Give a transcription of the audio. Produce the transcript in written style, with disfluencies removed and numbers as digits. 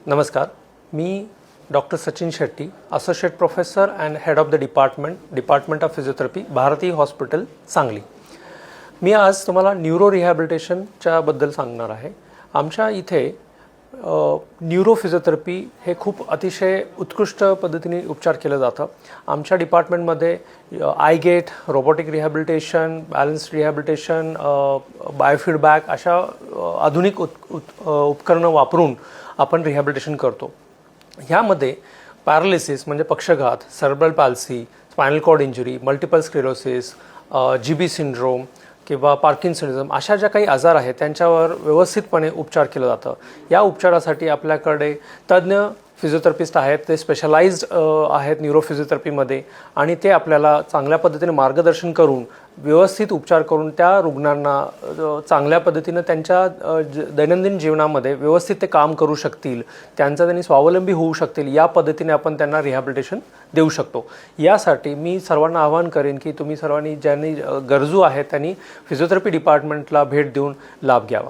नमस्कार, मी doctor Sachin Shetty, associate professor and head of the department of physiotherapy, Bharati hospital, Sangli. मी आज तुम्हाला न्यूरो रिहॅबिलिटेशनच्या बद्दल सांगणार आहे. आमच्या इथे न्यूरो फिजिओथेरपी हे खूप अतिशय उत्कृष्ट पद्धतीने उपचार केलं जातं. आमच्या डिपार्टमेंटमध्ये आयगेट, रोबोटिक रिहॅबिलिटेशन, बॅलन्स रिहॅबिलिटेशन, बायोफीडबॅक अशा आधुनिक उपकरणं वापरून आपण रिहॅबिलिटेशन करतो. ह्यामध्ये पॅरालिसिस म्हणजे पक्षघात, cerebral palsy, spinal cord injury, multiple sclerosis, GB syndrome किंवा पार्किन्सनिझम अशा ज्या काही आजार आहेत त्यांच्यावर व्यवस्थितपणे उपचार केला जातं. या उपचारासाठी आपल्याकडे तज्ज्ञ फिजिओथेरपिस्ट आहेत, ते स्पेशलाइज्ड आहेत न्यूरो फिजिओथेरपीमध्ये आणि ते आपल्याला चांगल्या पद्धतीने मार्गदर्शन करून व्यवस्थित उपचार करून त्या रुग्णांना चांगल्या पद्धतीनं त्यांच्या दैनंदिन जीवनामध्ये व्यवस्थित ते काम करू शकतील, त्यांनी स्वावलंबी होऊ शकतील, या पद्धतीने आपण त्यांना रिहॅबिलिटेशन देऊ शकतो. यासाठी मी सर्वांना आवाहन करेन की तुम्ही सर्वांनी ज्यांनी गरजू आहेत त्यांनी फिजिओथेरपी डिपार्टमेंटला भेट देऊन लाभ घ्यावा.